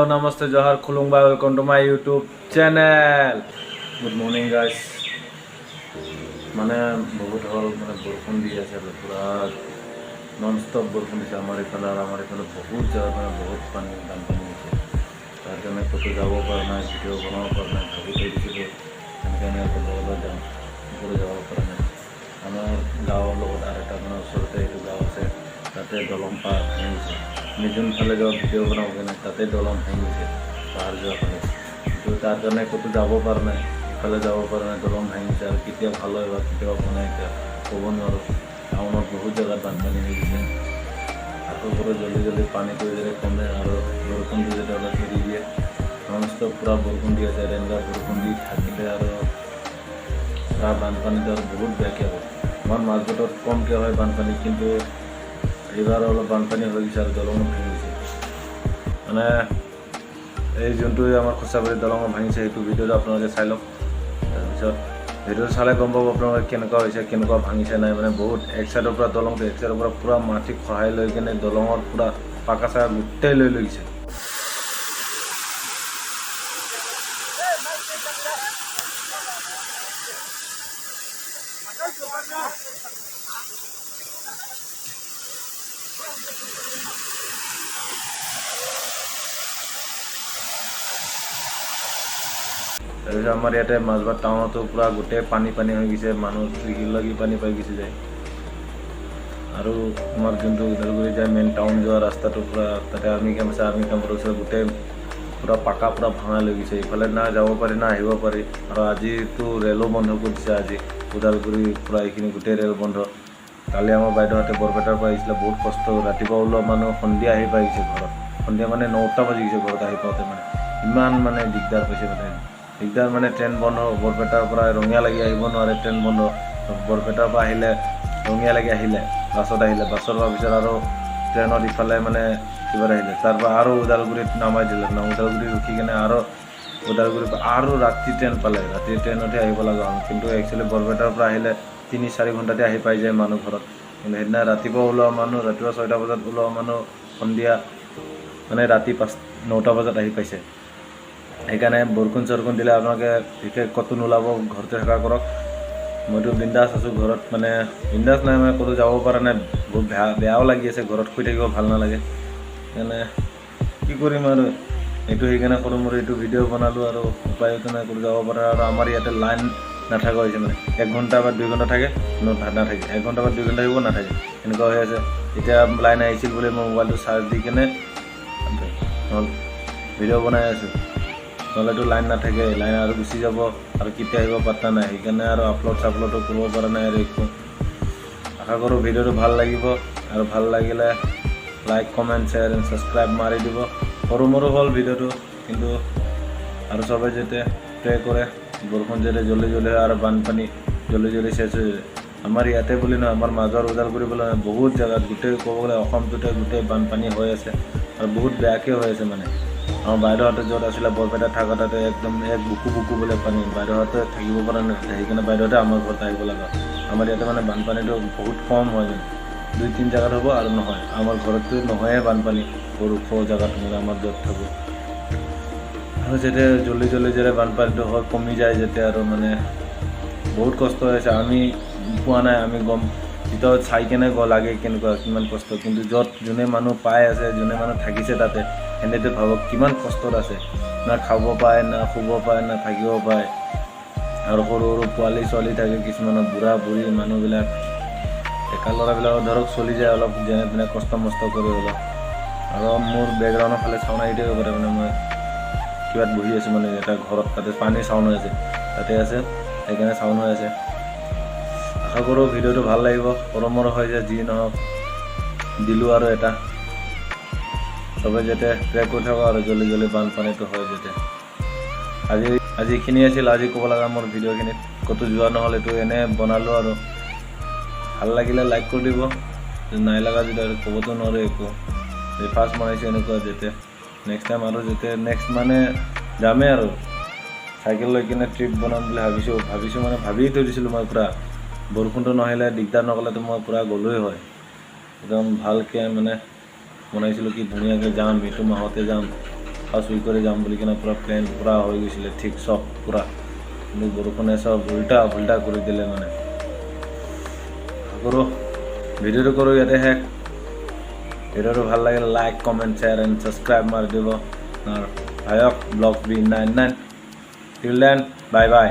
namaste, Johar, Khulungba, welcome to my YouTube channel. Good morning, guys. মানে বহুত হল মানে বৰষুণ দি আছে পুৰা নন ষ্টপ বৰষুণ দিছে আমাৰ এফালে বহুত জায়গা মানে বহুত পানী বানপানী হৈছে তাৰ কাৰণে ক'তো যাব পৰা নাই ভিডিঅ' বনাব পৰা নাই ভাবি থৈ দিছিলোঁ তেনেকৈ ক'বলৈ যাওঁ ক'বলৈ যাব পৰা নাই আমাৰ গাঁৱৰ লগত আৰু এটা মানে ওচৰতে এইটো গাঁও আছে তাতে দলং পাৰ ভাঙি গৈছে আমি যোনফালে যাওঁ ভিডিঅ' বনাব কাৰণে তাতে দলং ভাঙি গৈছে পাহাৰ যোৱা ফালে কিন্তু তাৰ কাৰণে ক'তো যাব পৰা নাই ইফালে যাব পৰা নাই দলং ভাঙিছে আৰু কেতিয়া ভাল হয় বা কেতিয়া হ'ব নাই এতিয়া ক'ব নোৱাৰোঁ টাউনত বহুত জেগাত বানপানী হৈ গৈছে আকৌ পুৰো জলদি পানীটো যদি কমে আৰু বৰষুণটো যদি অলপ এৰি দিয়ে নন ষ্টপ পুৰা বৰষুণ দি আছে ৰেনগাৰ বৰষুণ দি থাকিলে আৰু পুৰা বানপানীটো আৰু বহুত বেয়াকৈ হ'ব আমাৰ মাজবাটত কমকৈ হয় বানপানী কিন্তু এইবাৰ অলপ বানপানী হৈ গৈছে আৰু দলঙো ভাঙি গৈছে মানে এই যোনটো আমাৰ খোচাবাৰী দলঙো ভাঙিছে সেইটো ভিডিঅ'টো আপোনালোকে চাই লওক তাৰপিছত ভিডিঅ' চালে গম পাব আপোনালোকে কেনেকুৱা হৈছে কেনেকুৱা ভাঙিছে নাই মানে বহুত এক চাইডৰ পৰা দলংটো এক চাইডৰ পৰা পুৰা মাটি খহাই লৈ কিনে দলঙত পুৰা পাকা চাকা গোটেই লৈ গৈছে তাৰপিছত আমাৰ ইয়াতে মাজবাট টাউনতো পুৰা গোটেই পানী হৈ গৈছে মানুহ লাগি পানী পাই গৈছে যায় আৰু আমাৰ যোনটো ওদালগুৰি যায় মেইন টাউন যোৱা ৰাস্তাটো পুৰা তাতে আৰ্মি কেম্প আছে আৰ্মি কেম্পৰ ওচৰত গোটেই পুৰা পাকা পুৰা ভাঙা লৈ গৈছে ইফালে না যাব পাৰি না আহিব পাৰি আৰু আজিতো ৰেলো বন্ধ কৰি দিছে আজি ওদালগুৰি পুৰা এইখিনি গোটেই ৰেল বন্ধ কালি আমাৰ বাইদেউহঁতে বৰপেটাৰ পৰা আহিছিলে বহুত কষ্ট ৰাতিপুৱা ওলোৱা মানুহ সন্ধিয়া আহি পাই গৈছে ঘৰত সন্ধিয়া মানে 9টা বাজি গৈছে ঘৰত আহি পাওঁতে মানে ইমান মানে দিগদাৰ পাইছে দিগদাৰ মানে ট্ৰেইন বন্ধ বৰপেটাৰ পৰা ৰঙিয়ালৈকে আহিব নোৱাৰে ট্ৰেইন বন্ধ বৰপেটাৰ পৰা আহিলে ৰঙিয়ালৈকে আহিলে বাছত আহিলে বাছৰ পৰা পিছত আৰু ট্ৰেইনত ইফালে মানে কিবা আহিলে তাৰ পৰা আৰু ওদালগুৰিত নামাই দিলে ওদালগুৰি ৰখি কিনে আৰু ওদালগুৰিৰ পৰা আৰু ৰাতি ট্ৰেইন পালে ৰাতি ট্ৰেইনতে আহিব লগা হ'ল কিন্তু একচুৱেলি বৰপেটাৰ পৰা আহিলে 3-4 ঘণ্টাতে আহি পাই যায় মানুহ ঘৰত কিন্তু সেইদিনা ৰাতিপুৱা ওলোৱা মানুহ ৰাতিপুৱা 6টা বজাত ওলোৱা মানুহ সন্ধিয়া মানে ৰাতি 9টা বজাত আহি পাইছে সেইকাৰণে বৰষুণ চৰষুণ দিলে আপোনালোকে বিশেষ ক'তো নোলাব ঘৰতে থকা কৰক মইতো বিন্দাছ আছোঁ ঘৰত মানে বিন্দাছ নাই মানে ক'তো যাব পৰা নাই বহুত বেয়াও লাগি আছে ঘৰত শুই থাকিব ভাল নালাগে সেইকাৰণে কি কৰিম আৰু এইটো সেইকাৰণে সৰু মোৰ এইটো ভিডিঅ' বনালোঁ আৰু উপায়তো নাই ক'তো যাব পৰা আৰু আমাৰ ইয়াতে লাইন নাথাকা হৈছে মানে 1 ঘণ্টা বা 2 ঘণ্টা থাকে নাথাকে 1 ঘণ্টা বা 2 ঘণ্টা থাকিব নাথাকে এনেকুৱা হৈ আছে এতিয়া লাইন আহিছিল বুলি মই মোবাইলটো চাৰ্জ দি কিনে ভিডিঅ' বনাই আছোঁ নহ'লেতো লাইন নাথাকে লাইন আৰু গুচি যাব আৰু কেতিয়া আহিব পাত্তা নাই সেইকাৰণে আৰু আপলোডো কৰিব পৰা নাই আৰু একো আশা কৰোঁ ভিডিঅ'টো ভাল লাগিব আৰু ভাল লাগিলে like comment share and subscribe মাৰি দিব সৰু মৰু হ'ল ভিডিঅ'টো কিন্তু আৰু চবে যাতে প্ৰে কৰে বৰষুণ যাতে জলদি হয় আৰু বানপানী জলদি চেছ হৈ যায় আমাৰ ইয়াতে বুলি নহয় আমাৰ মাজৰ ওদালগুৰি বুলি নহয় বহুত জেগাত গোটেই ক'ব গ'লে অসমটোতে গোটেই বানপানী হৈ আছে আৰু বহুত বেয়াকৈ হৈ আছে মানে আমাৰ বাইদেউহঁতে য'ত আছিলে বৰপেটাত থকা তাতে একদম এক বুকু বোলে পানী বাইদেউহঁতে থাকিব পৰা নাই সেইকাৰণে বাইদেউহঁতে আমাৰ ঘৰত আহিব লগা আমাৰ ইয়াতে মানে বানপানীটো বহুত কম হয় মানে 2-3 জেগাত হ'ব আৰু নহয় আমাৰ ঘৰততো নহয়ে বানপানী সৰু জেগাত মানে আমাৰ য'ত থাকোঁ আৰু যেতিয়া জলদি যেতিয়া বানপানীটো হয় কমি যায় যেতিয়া আৰু মানে বহুত কষ্ট হৈছে আমি পোৱা নাই আমি গম ভিতৰত চাই কেনে লাগে কেনেকুৱা কিমান কষ্ট কিন্তু য'ত যোনে মানুহ পাই আছে যোনে মানুহ থাকিছে তাতে এনেতো ভাবক কিমান কষ্টত আছে না খাব পায় না শুব পায় না থাকিব পায় আৰু সৰু পোৱালি ছোৱালী থাকে কিছুমানৰ বুঢ়া বুঢ়ী মানুহবিলাক ডেকা ল'ৰাবিলাকৰ ধৰক চলি যায় অলপ যেনে তেনে কষ্ট মষ্ট কৰি অলপ আৰু মোৰ বেকগ্ৰাউণ্ডৰ ফালে চাউণ্ড আহি থাকিব পাৰে মানে মই কিবাত বহি আছোঁ মানে এটা ঘৰত তাতে পানী চাউণ্ড হৈ আছে তাতে আছে সেইকাৰণে চাউণ্ড হৈ আছে আশা কৰোঁ ভিডিঅ'টো ভাল লাগিব পৰমৰ হৈ যায় যি নহওক দিলোঁ আৰু এটা চবে যাতে প্ৰে কৰি থাকক আৰু জলদি বানপানীটো হয় যাতে আজি এইখিনি আছিল আজি ক'ব লগা মোৰ ভিডিঅ'খিনিত ক'তো যোৱা নহ'ল এইটো এনে বনালোঁ আৰু ভাল লাগিলে লাইক কৰি দিব নাই লগা যদি আৰু ক'বতো নোৱাৰোঁ একো ফাৰ্ষ্ট বনাইছোঁ এনেকুৱা যাতে নেক্সট টাইম আৰু যাতে নেক্সট মানে যামেই আৰু চাইকেল লৈ কিনে ট্ৰিপ বনাম বুলি ভাবিছোঁ মানে ভাবিয়ে থৈ দিছিলোঁ মই পূৰা বৰষুণটো নহ'লে দিগদাৰ নক'লেতো মই পূৰা গ'লোৱেই হয় একদম ভালকৈ মানে বনাইছিলোঁ কি ধুনীয়াকৈ যাম এইটো মাহতে যাম হাউচ উইক কৰি যাম বুলি কিনে পূৰা প্লেন পূৰা হৈ গৈছিলে ঠিক চব পূৰা, কিন্তু বৰষুণে চব উল্টা কৰি দিলে মানে। কৰোঁ ভিডিঅ'টো কৰোঁ ইয়াতে শেষ। ভিডিঅ'টো ভাল লাগিলে like comment share and subscribe মাৰি দিব। ভায়ক blog B99 till then bye bye.